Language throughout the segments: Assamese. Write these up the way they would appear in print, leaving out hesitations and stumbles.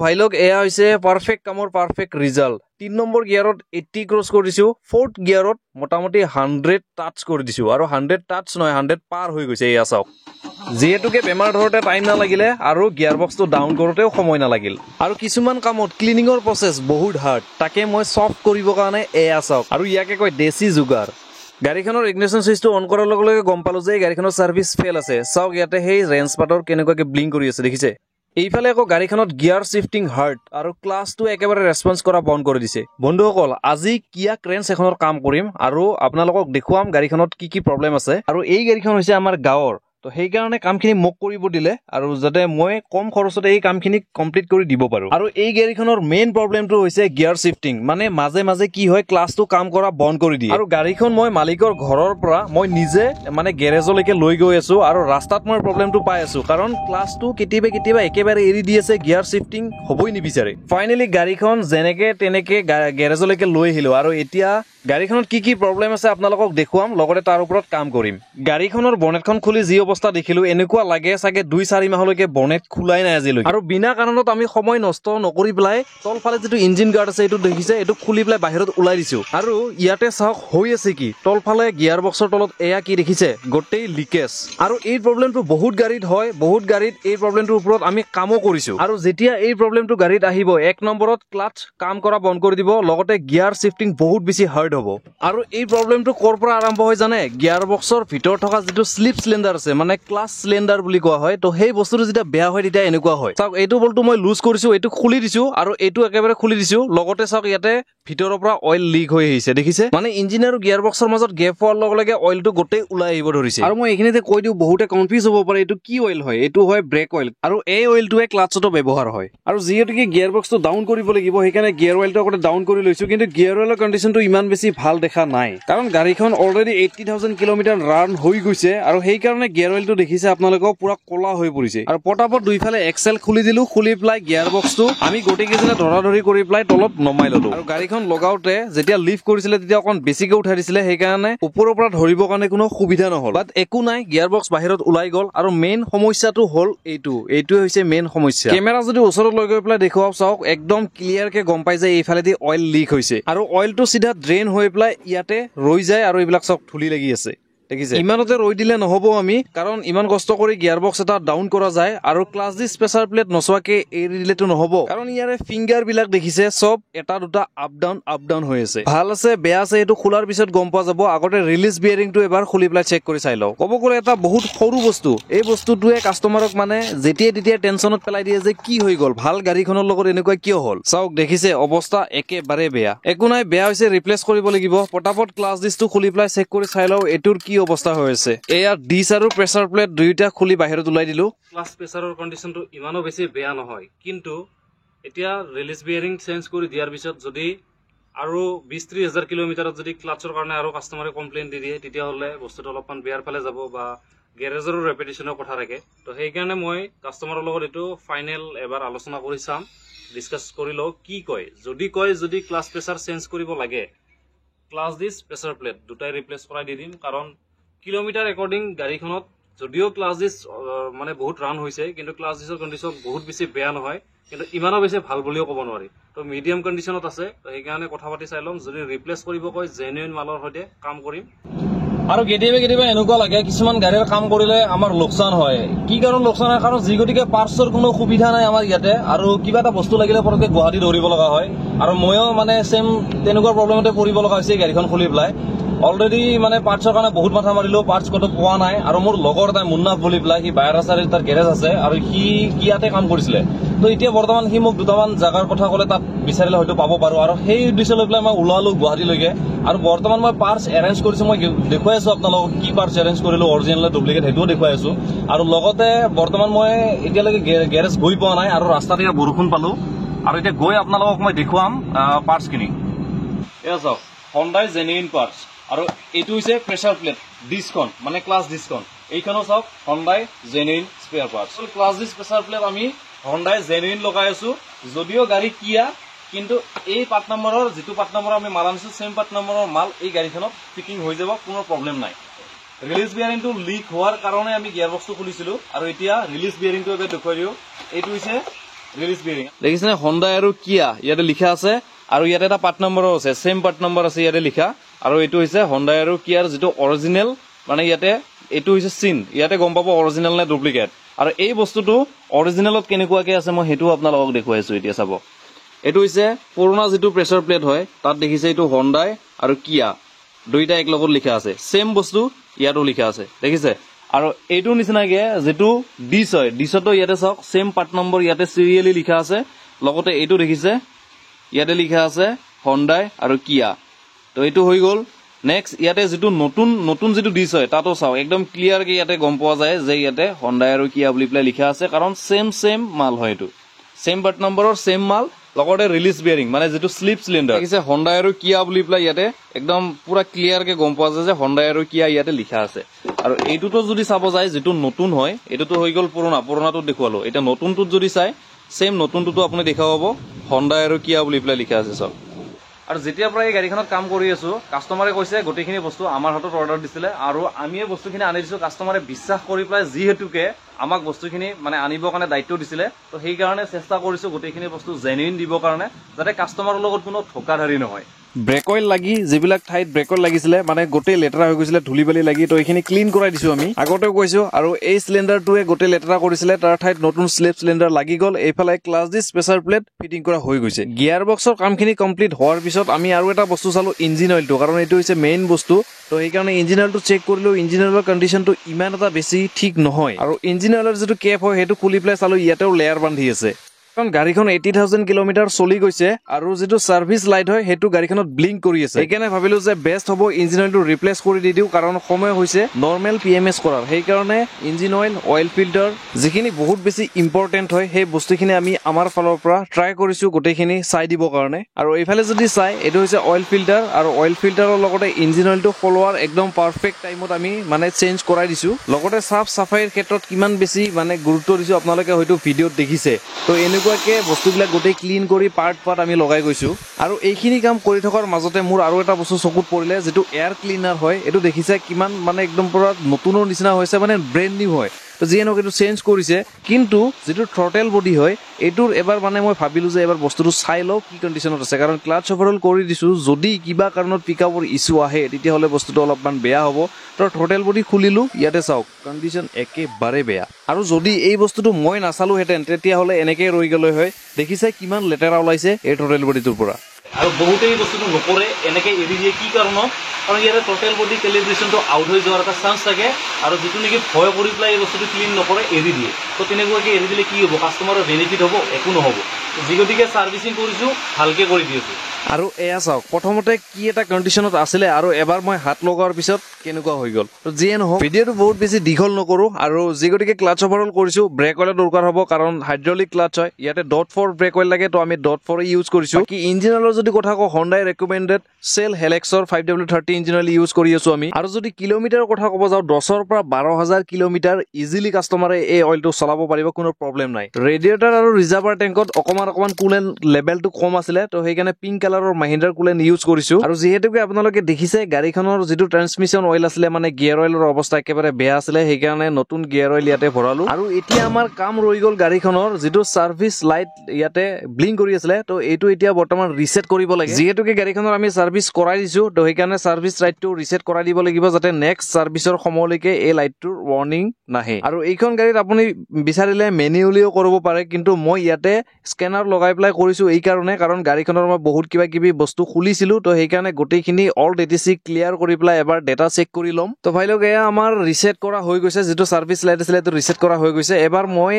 ভাই লোক এয়া হৈছে পাৰফেক্ট কামৰ পাৰফেক্ট ৰিজাল্ট 3 নম্বৰ গিয়াৰত 80 ক্ৰছ কৰি দিছো 4th গিয়াৰত মোটামুটি 100 টাচ কৰি দিছো আৰু 100 টাচ নহয় 100 পাৰ হৈ গৈছে এয়া চাওক যেহেতুকে বেমাৰ ধৰতে টাইম না লাগিলে আৰু গিয়াৰ বক্সটো ডাউন কৰোতেও সময় না লাগিল আৰু কিছুমান কামত ক্লিনিংৰ প্ৰসেস বহুত হাৰ্ড তাকে মই সফট কৰিব কাৰণে এয়া চাওক আৰু ইয়াকে কয় দেশী জুগাৰ গাড়ীখনৰ ইগনিশন সুইচটো অন কৰাৰ লগে লগে গম পালো যে গাড়ীখনৰ সাৰ্ভিস ফেল আছে চাওক ইয়াতে হেই ৰেঞ্জ পাটৰ কেনেকুৱাকে ব্লিং কৰি আছে দেখিছে এইফালে আকৌ গাড়ীখনত গিয়াৰ শিফটিং হাৰ্ড আৰু ক্লাছটো একেবাৰে ৰেসপন্স কৰা বন্ধ কৰি দিছে বন্ধুসকল আজি কিয়া ক্ৰেন্স এখনৰ কাম কৰিম আৰু আপোনালোকক দেখুৱাম গাড়ীখনত কি প্ৰবলেম আছে আৰু এই গাড়ীখন হৈছে আমাৰ গাঁৱৰ তো সেই কাৰণে কামখিনি মোক কৰিব দিলে আৰু যাতে মই কম খৰচতে এই কামখিনি কমপ্লিট কৰি দিব পাৰো আৰু এই গাড়ীখনৰ মেইন প্ৰবলেমটো হৈছে গিয়াৰ শিফটিং মানে মাজে মাজে কি হয় ক্লাছটো কাম কৰা বন্ধ কৰি দিয়ে আৰু গাড়ীখন মই মালিকৰ ঘৰৰ পৰা মই নিজে মানে গ্যাৰেজলৈকে লৈ গৈ আছো আৰু ৰাস্তাত মই প্ৰবলেমটো পাই আছো কাৰণ ক্লাছটো কেতিয়াবা একেবাৰে এৰি দি আছে গিয়াৰ শিফটিং হ'বই নিবিচাৰে ফাইনালি গাড়ীখন যেনেকে তেনেকে গ্যাৰেজলৈকে লৈ আহিলো আৰু এতিয়া গাড়ীখনত কি প্ৰবলেম আছে আপোনালোকক দেখুৱাম লগতে তাৰ ওপৰত কাম কৰিম গাড়ীখনৰ বনেটখন খুলি যি অৱস্থা দেখিলো এনেকুৱা লাগে সাগে 2-4 মাহলৈকে বনেট খুলাই নাই আজিলৈ আৰু বিনা কাৰণত আমি সময় নষ্ট নকৰি পেলাই তলফালে যেটো ইঞ্জিন গাৰ্ড আছে এটো দেখিছে এটো খুলি পেলাই বাহিৰত ওলাই দিছো আৰু ইয়াতে চাওক হৈ আছে কি তলফালে গিয়াৰ বক্সৰ তলত এয়া কি দেখিছে গোটেই লিকেজ আৰু এই প্ৰবলেমটো বহুত গাড়ীত হয় বহুত গাড়ীত এই প্ৰবলেমটোৰ ওপৰত আমি কামো কৰিছো আৰু যেতিয়া এই প্ৰবলেমটো গাড়ীত আহিব এক নম্বৰত ক্লাচ কাম কৰা বন্ধ কৰি দিব লগতে গিয়াৰ শিফটিং বহুত বেছি হাৰ্ড হ'ব আৰু এই প্ৰবলেমটো কৰ পৰা আৰম্ভ হয় জানে গিয়াৰ বক্সৰ ভিতৰ থকা যেটো স্লিপ সিলিন্ডাৰ আছে মানে ক্লাছ সিলিন্ডাৰ বুলি কোৱা হয় তো সেই বস্তুটো যেতিয়া বেয়া হয় তেতিয়া এনেকুৱা হয় চাওক এইটো বলটো মই লুজ কৰিছো এইটো খুলি দিছো আৰু এইটো একেবাৰে খুলি দিছো লগতে চাওক ইয়াতে ভিতৰৰ পৰা অইল লিক হৈ আহিছে দেখিছে মানে ইঞ্জিন আৰু গিয়াৰ বক্সৰ মাজত গেপ হোৱাৰ লগে লগে অইলটো গোটেই ওলাই আহিব ধৰিছে আৰু মই এইখিনিতে কৈ দিও বহুতে কনফিউজ হ'ব পাৰে এইটো কি অইল হয় এইটো হয় ব্ৰেক অইল আৰু এই অইলটোৱে ক্লাচতো ব্যৱহাৰ হয় আৰু যিহেতু কি গিয়াৰ বক্সটো ডাউন কৰিব লাগিব সেইকাৰণে গিয়াৰ অইলটো আগতে ডাউন কৰি লৈছো কিন্তু গিয়াৰ অইলৰ কন্ডিশনটো ইমান বেছি ভাল দেখা নাই কাৰণ গাড়ীখন অলৰেডি 80000 কিলোমিটাৰ ৰান হৈ গৈছে আৰু সেই কাৰণে গিয়াৰ অইলটো দেখিছে আপোনালোকক পুৰা কলা হৈ পৰিছে আৰু পটাপট দুইফালে এক্সেল খুলি দিলো খুলি প্লাই গিয়াৰ বক্সটো আমি গোটেই কেজনে ধৰাধৰি কৰি প্লাই তলত নমাই ললো আৰু গাড়ীখন লগাওতে যেতিয়া লিফ্ট কৰিছিলে তেতিয়া অকন বেছিকৈ উঠাই দিছিলে সেই কাৰণে ওপৰৰ পৰা ধৰিবৰ কাৰণে কোনো সুবিধা নহল বাট একো নাই গিয়াৰ বক্স বাহিৰত ওলাই গল আৰু মেইন সমস্যাটো হল এইটোৱে হৈছে মেইন সমস্যা কেমেৰা যদি ওচৰত লৈ গৈ প্লাই দেখুৱাও চাওক একদম ক্লিয়াৰ কে গম পাই যায় এইফালে দি অইল লিক হৈছে আৰু অইলটো সিধা ড্ৰেইন হৈ প্লাই ইয়াতে ৰৈ যায় আৰু এইবিলাক চক ধুলি লাগি আছে দেখিছে ইমানতে ৰৈ দিলে নহব আমি কাৰণ ইমান কষ্ট কৰি গিয়াৰ বক্স এটা ডাউন কৰা যায় আৰু ক্লাছ দি স্পেশাল প্লেট নচোৱাকে এৰি দিলেতো নহব কাৰণ ইয়াৰে ফিংগাৰ বিলাক দেখিছে সব এটা দুটা আপ ডাউন হৈ আছে ভাল আছে বেয়া আছে এইটো খোলাৰ পিছত গম পোৱা যাব আগতে ৰিলিজ বিয়াৰিংটো এবাৰ খুলি পেলাই চেক কৰি চাই লও ক'ব গ'লে এটা বহুত সৰু বস্তু এই বস্তুটোৱে কাস্টমাৰক মানে যেতিয়া টেনচনত পেলাই দিয়ে যে কি হৈ গ'ল ভাল গাড়ীখনৰ লগত এনেকুৱা কিয় হ'ল চাওক দেখিছে অৱস্থা একেবাৰে বেয়া একো নাই বেয়া হৈছে ৰিপ্লেস কৰিব লাগিব পটাপট ক্লাছ ডিসটো খুলি পেলাই চেক কৰি চাই লও এটোৰ কি অৱস্থা হৈ আছে এয়া ডিস আৰু প্ৰেসাৰ প্লেট দুইটা খুলি বাহিৰত ওলাই দিলো ক্লাছ প্ৰেসাৰৰ কন্ডিশনটো ইমানো বেছি বেয়া নহয় কিন্তু এতিয়া ৰিলিজ বিয়াৰিং চেঞ্জ কৰি দিয়াৰ পিছত যদি আৰু 20-30 কিলোমিটাৰত যদি ক্লাচৰ কাৰণে আৰু কাস্টমাৰে কমপ্লেইন দি দিয়ে তেতিয়া হলে বস্তুটো অলপমান বেয়াৰ ফালে যাব বা গ্যাৰেজৰ ৰেপিটেশনৰ কথা থাকে তো সেই কাৰণে মই কাস্টমাৰৰ লগত এটো ফাইনাল এবাৰ আলোচনা কৰি চাম ডিসকাস কৰি লও কি কয় যদি ক্লাছ প্ৰেসাৰ চেঞ্জ কৰিব লাগে ক্লাছ ডিস প্ৰেসাৰ প্লেট দুটাই ৰিপ্লেস কৰাই দি দিম কাৰণ কিলোমিটাৰ একৰ্ডিং গাড়ীখনত যদিও ক্লাছ ডিস মানে বহুত ৰান হৈছে কিন্তু ক্লাছ ডিসৰ কন্ডিশন বহুত বেছি বেয়া নহয় কিন্তু ইমানো বেছি ভাল বুলিও ক'ব নোৱাৰি তো মিডিয়াম কন্ডিশনত আছে তো এই কাৰণে কথা পাতি চাই লম যদি ৰিপ্লেস কৰিব কয় জেনুইন মালৰ হৈতে কাম কৰিম আৰু কেতিয়াবা এনেকুৱা লাগে কিছুমান গাড়ীৰ কাম কৰিলে আমাৰ লোকসান হয় কি কাৰণ লোকসান হয় কাৰণ যিগতিকে পাৰ্টছৰ কোনো সুবিধা নাই আমাৰ ইয়াতে আৰু কিবা এটা বস্তু লাগিলে পৰকে গুৱাহাটী দৌৰিব লগা হয় আৰু ময়ো মানে সেম তেনেকুৱা প্ৰবলেমতে পৰিব লগা হৈছে গাড়ীখন খুলি পেলাই অলৰেডি মানে পাৰ্টছৰ কাৰণে বহুত মাথা মাৰিলো পাৰ্টছ কত পোৱা নাই আৰু মোৰ লগৰ এটা মুন্নাফ বুলি পেলাই সি বায়ৰাচাৰীৰ তাৰ গেৰেজ আছে আৰু সি ইয়াতে কাম কৰিছিলে তো এতিয়া বৰ্তমান সি মোক দুটামান জাগাৰ কথা ক'লে তাত বিচাৰিলে হয়তো পাব পাৰো আৰু সেই উদ্দেশ্য লৈ পেলাই মই ওলালো গুৱাহাটীলৈকে আৰু বৰ্তমান মই পাৰ্টছ এৰেঞ্জ কৰিছো মই দেখুৱাই আছো আপোনালোকক কি পাৰ্টছ এৰেঞ্জ কৰিলো অৰিজিনেল ডুপ্লিকেট সেইটোও দেখুৱাই আছো আৰু লগতে বৰ্তমান মই এতিয়ালৈকে গেৰেজ গৈ পোৱা নাই আৰু ৰাস্তাতে বৰষুণ পালো আৰু এতিয়া গৈ আপোনালোকক মই দেখুৱাম পাৰ্টছখিনি এয়া চাওক হণ্ডাই জেনুইন পাৰ্টছ আৰু এইটো হৈছে প্ৰেসাৰ প্লেট ডিসখন মানে ক্লাছ ডিসখন এইখনো চাওক Hyundai genuine spare parts clutch disc pressure plate আমি হণ্ডাই জেনুইন লগাই আছো যদিও গাড়ী কিয়া কিন্তু এই পাৰ্ট নম্বৰৰ যেটো পাৰ্ট নম্বৰ আমি মাৰা নিছো সেম পাৰ্ট নম্বৰৰ মাল এই গাড়ীখনত ফিটিং হৈ যাব কোনো প্ৰবলেম নাই ৰিলিজ বিয়াৰিংটো লিক হোৱাৰ কাৰণে আমি গিয়াৰ বক্সটো খুলিছিলো আৰু এতিয়া ৰিলিজ বিয়াৰিংটো এবাৰ দেখুৱাই দিও এইটো হৈছে ৰিলিজ বিয়াৰিং দেখিছেনে হণ্ডা আৰু কিয়া ইয়াতে লিখা আছে আৰু ইয়াতে এটা পাৰ্ট নম্বৰো আছে সেম পাৰ্ট নম্বৰ আছে ইয়াতে লিখা আৰু এইটো হৈছে হণ্ডা আৰু কিয়াৰ যেটো অৰিজিনাল মানে ইয়াতে এইটো হৈছে চিন ইয়াতে গম পাব অৰিজিনাল নে ডুপ্লিকেট আৰু এই বস্তুটো অৰিজিনালত কেনেকুৱাকে আছে মই হেতু আপোনালোকক দেখুৱাইছো এতিয়া চাব এইটো হৈছে পুৰণা যেটো প্ৰেছাৰ প্লেট হয় তাত দেখিছে এইটো হণ্ডা আৰু কিয়া দুইটা এক লগত লিখা আছে সেম বস্তু ইয়াতো লিখা আছে দেখিছে আৰু এইটো নিচিনাকে যেটো ডিস হয় ডিসতো ইয়াতে চাওক সেম পাৰ্ট নম্বৰ ইয়াতে সিৰিয়ালি লিখা আছে লগতে এইটো দেখিছে ইয়াতে লিখা আছে হণ্ডা আৰু কিয়া তো এইটো হৈ গল নেক্সট ইয়াতে যেটো নতুন যেটো ডিস হয় তাতো চাও একদম ক্লিয়াৰ কে ইয়াতে গম পোৱা যায় যে ইয়াতে হণ্ডা আৰু কিয়া বুলি প্লে লিখা আছে কাৰণ সেম মাল হয় এটো সেম পাৰ্ট নম্বৰৰ সেম মাল লগতে ৰিলিজ বিয়াৰিং মানে যেটো স্লিপ সিলিন্ডাৰ আছে হণ্ডা আৰু কিয়া বুলি প্লে ইয়াতে একদম পুৰা ক্লিয়াৰ কে গম পোৱা যায় যে হণ্ডা আৰু কিয়া ইয়াতে লিখা আছে আৰু এইটোটো যদি চাব যায় যেটো নতুন হয় এটোটো হৈ গল পুৰণাটো দেখুৱালো এটা নতুনটো যদি চাই সেম নতুনটো আপুনি দেখা পাব হণ্ডা আৰু কিয়া বুলি প্লে লিখা আছে সব আৰু যেতিয়া পৰা এই গাড়ীখনত কাম কৰি আছো কাস্টমাৰে কৈছে গোটেইখিনি বস্তু আমাৰ হাতত অৰ্ডাৰ দিছিলে আৰু আমি এই বস্তুখিনি আনি দিছো কাস্টমাৰে বিশ্বাস কৰি প্লাই যিহেতুকে আমাক বস্তুখিনি মানে আনিবৰ কাৰণে দায়িত্ব দিছিলে তো সেই কাৰণে চেষ্টা কৰিছো গোটেইখিনি বস্তু জেনুইন দিবৰ কাৰণে যাতে কাস্টমাৰৰ লগত কোনো ঠকাধাৰী নহয় ব্ৰেক অইল লাগি যিবিলাক ঠাইত ব্ৰেক অইল লাগিছিলে মানে গোটেই লেতেৰা হৈ গৈছিলে ধুলি বালি লাগি তো এইখিনি ক্লিন কৰাই দিছো আমি আগতেও কৈছো আৰু এই সিলিন্ডাৰটোৱে গোটেই লেতেৰা কৰিছিলে তাৰ ঠাইত নতুন স্লিপ সিলিন্ডাৰ লাগি গল এইফালে class D spacer plate fitting কৰা হৈ গৈছে গিয়াৰ বক্সৰ কামখিনি কমপ্লিট হোৱাৰ পিছত আমি আৰু এটা বস্তু চালো ইঞ্জিন অইলটো কাৰণ এইটো হৈছে মেইন বস্তু তো এই কাৰণে ইঞ্জিন অইলটো চেক কৰিলো ইঞ্জিন অইলৰ কন্ডিশনটো ইমান এটা বেছি ঠিক নহয় আৰু ইঞ্জিন অইলৰ যেটো কেপ হয় হেতু খুলি প্লাই চালো ইয়াতেও লেয়াৰ বান্ধি আছে কাৰণ গাড়ীখন 80000 কিলোমিটাৰ চলি গৈছে আৰু যেটো সাৰ্ভিস লাইট হয় হেতু গাড়ীখনত ব্লিংক কৰি আছে সেইকাৰণে ভাবিলো যে বেষ্ট হ'ব ইঞ্জিন অইলটো ৰিপ্লেস কৰি দিও কাৰণ সময় হৈছে নৰমাল পিএমএস কৰাৰ সেই কাৰণে ইঞ্জিন অইল ফিল্টাৰ যিখিনি বহুত বেছি ইম্পৰ্টেন্ট হয় সেই বস্তুখিনি আমি আমাৰ ফালৰ পৰা ট্ৰাই কৰিছো গোটেইখিনি চাই দিব কাৰণে আৰু এইফালে যদি চাই এটো হৈছে অইল ফিল্টাৰ আৰু অইল ফিল্টাৰৰ লগতে ইঞ্জিন অইলটো ফলোৱাৰ একদম পাৰফেক্ট টাইমত আমি মানে চেঞ্জ কৰাই দিছো লগতে সাফ সাফাইৰ ক্ষেত্ৰত কিমান বেছি মানে গুৰুত্ব দিছো আপোনালোকে হয়তো ভিডিঅ'ত দেখিছে তো এনেকুৱাকে বস্তুবিলাক গোটেই ক্লিন কৰি পাৰ্ট আমি লগাই গৈছো আৰু এইখিনি কাম কৰি থকাৰ মাজতে মোৰ আৰু এটা বস্তু চকুত পৰিলে যেটো এয়াৰ ক্লিনাৰ হয় এটো দেখিছে কিমান মানে একদম পুৰা নতুনৰ নিচিনা হৈছে মানে ব্ৰেন্ড নিউ হয় তো যিহেতু এটো চেঞ্জ কৰিছে কিন্তু যেটো থ্ৰটেল বডি হয় এটোৰ এবাৰ মানে মই ভাবিলো যে এবাৰ বস্তুটো চাই লও কি কন্ডিশনত আছে কাৰণ ক্লাচ ওভাৰঅল কৰি দিছো যদি কিবা কাৰণত পিকআপৰ ইস্যু আহে তেতিয়া হলে বস্তুটো অলপমান বেয়া হ'ব তো থ্ৰটেল বডি খুলিলো ইয়াতে চাওক কন্ডিশন একেবাৰে বেয়া আৰু যদি এই বস্তুটো মই নাচালো হেতেন তেতিয়া হলে এনেকৈ ৰৈ গলে হয় দেখিছে কিমান লেতেৰা ওলাইছে এই থ্ৰটেল বডিটোৰ পৰা আৰু বহুতেই বস্তুটো নকৰে এনেকৈ এৰি দিয়ে কি কাৰণত কাৰণ ইয়াৰে টোটেল বডি কেলিব্ৰেশনটো আউট হৈ যোৱাৰ এটা চান্স থাকে আৰু যেটো নেকি ভয় কৰি প্লাই এই বস্তুটো ক্লিন নকৰে এৰি দিয়ে তো তেনেকুৱাকে এৰি দিলে কি হ'ব কাস্টমাৰৰ বেনিফিট হ'ব একো নহ'ব যিগতিকে সাৰ্ভিসিং কৰিছো ভালকে কৰি দিছো আৰু এয়া চাওক প্ৰথমতে কি এটা কন্ডিশনত আছিল আৰু এবাৰ মই হাত লগাৰ পিছত কেনেকুৱা হৈ গল তো যিয়ে নহওক ভিডিঅটো বহুত বেছি দীঘল নকৰো আৰু যিগতিকে ক্লাচ ওভাৰঅল কৰিছো ব্ৰেক অইলৰ দৰকাৰ হ'ব কাৰণ হাইড্ৰলিক ক্লাচ হয় ইয়াতে .4 ব্ৰেক অইল লাগে তো আমি .4 ইউজ কৰিছো কি ইঞ্জিন অইলৰ যদি কথা কও হণ্ডাই ৰেকমেন্ডেড সেল হেলেক্সৰ 5W30 ইঞ্জিন অইল ইউজ কৰি আছো আমি আৰু যদি কিলোমিটাৰৰ কথা ক'ব যাও 10ৰ পৰা 12000 কিলোমিটাৰ ইজিলি কাস্টমাৰে এই অইলটো চলাব পাৰিব কোনো প্ৰবলেম নাই ৰেডিয়েটৰ আৰু ৰিজাৰ্ভাৰ টেংকত অকমান কুলেন্ট লেভেলটো কম আছিল তো সেইকাৰণে পিংক কালাৰৰ মহিন্দ্ৰাৰ কুলেন্ট ইউজ কৰিছো আৰু যেহেতুকে আপোনালোকে দেখিছে গাড়ীখনৰ যেটো ট্ৰান্সমিশন অইল আছিল মানে গিয়াৰ অইলৰ অৱস্থা একেবাৰে বেয়া আছিল সেইকাৰণে নতুন গিয়াৰ অইল ইয়াতে ভৰালো আৰু এতিয়া আমাৰ কাম ৰৈ গল গাড়ীখনৰ যেটো সাৰ্ভিস লাইট ইয়াতে ব্লিংক কৰি আছিল তো এইটো এতিয়া বৰ্তমান ৰিসেট কৰিব লাগে যেহেতুকে গাড়ীখনৰ আমি সাৰ্ভিস কৰাই দিছো তো সেইকাৰণে সাৰ্ভিস লাইটটো ৰিসেট কৰাই দিব লাগিব যাতে নেক্সট সাৰ্ভিসৰ সময়লৈকে এই লাইটটোৰ ৱাৰ্নিং নাহে আৰু এইখন গাড়ীত আপুনি বিচাৰিলে মেনুৱেলিও কৰিব পাৰে কিন্তু মই ইয়াতে স্ক্যানাৰ লগাই প্লাই কৰিছো এই কাৰণে কাৰণ গাড়ীখনৰ মই বহুত কিবা বস্তু খুলিছিলো তো সেইকাৰণে গোটেইখিনি অল ডিটিসি ক্লিয়াৰ কৰি প্লাই এবাৰ ডেটা চেক কৰি লম তো ভাইলোক এয়া আমাৰ ৰিসেট কৰা হৈ গৈছে যেটো সাৰ্ভিস লাইট আছিল তো ৰিসেট কৰা হৈ গৈছে এবাৰ মই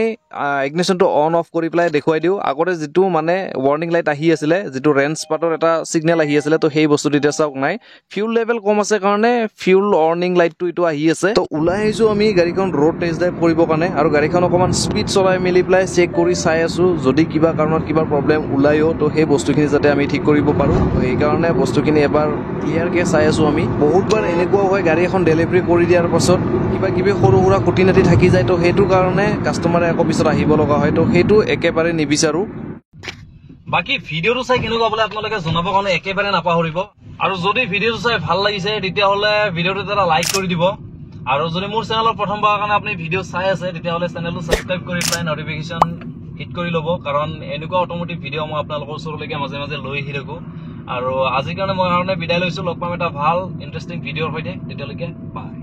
ইগনিশনটো অন অফ কৰি প্লাই দেখুৱাই দিও আগতে যেটো মানে ৱাৰ্নিং লাইট আহি আছিল যেটো ৰেঞ্জ পাটৰ এটা সিগনেল আহি আছিল তো সেই বস্তু দিতে চাওক নাই ফিউল লেভেল কম আছে কাৰণে ফিউল ৱাৰ্নিং লাইটটো ইটো আহি আছে তো উলাই আহিছো আমি গাড়ীখন ৰোড টেষ্ট ড্ৰাইভ কৰিব কাৰণে আৰু গাড়ীখন অকমান স্পীড চলাই মিলি প্লাই চেক কৰি চাই আছো যদি কিবা কাৰণত কিবা প্ৰবলেম উলাইও তো সেই বস্তুখিনি যাতে আমি ঠিক কৰিব পাৰো তো এই কাৰণে বস্তুখিনি এবাৰ ক্লিয়াৰ কে চাই আছো আমি বহুতবাৰ এনেকুৱা হয় গাড়ী এখন ডেলিভাৰী কৰি দিয়াৰ পাছত কিবা সৰু সুৰা কুটিনাটি থাকি যায় তো সেইটো কাৰণে কাস্টমাৰে আকৌ পিছত আহিব লগা হয় তো সেইটো একেবাৰে নিবিচাৰো বাকি ভিডিওটো চাই কেনেকুৱা বলে আপোনালোকে জনাব কাৰণে একেবাৰে নাপাহৰিব আৰু যদি ভিডিওটো চাই ভাল লাগিছে তেতিয়া হলে ভিডিওটো এটা লাইক কৰি দিব আৰু যদি মোৰ চেনেলৰ প্ৰথমবাৰৰ কাৰণে আপুনি ভিডিও চাই আছে তেতিয়া হলে চেনেলটো সাবস্ক্ৰাইব কৰি প্লাই নটিফিকেশন হিট কৰি ল'ব কাৰণ এনেকুৱা অট'মোটিভ ভিডিঅ' মই আপোনালোকৰ ওচৰলৈকে মাজে মাজে লৈ আহি থাকোঁ আৰু আজিৰ কাৰণে মই বিদায় লৈছোঁ লগ পাম এটা ভাল ইণ্টাৰেষ্টিং ভিডিঅ'ৰ সৈতে তেতিয়ালৈকে বাই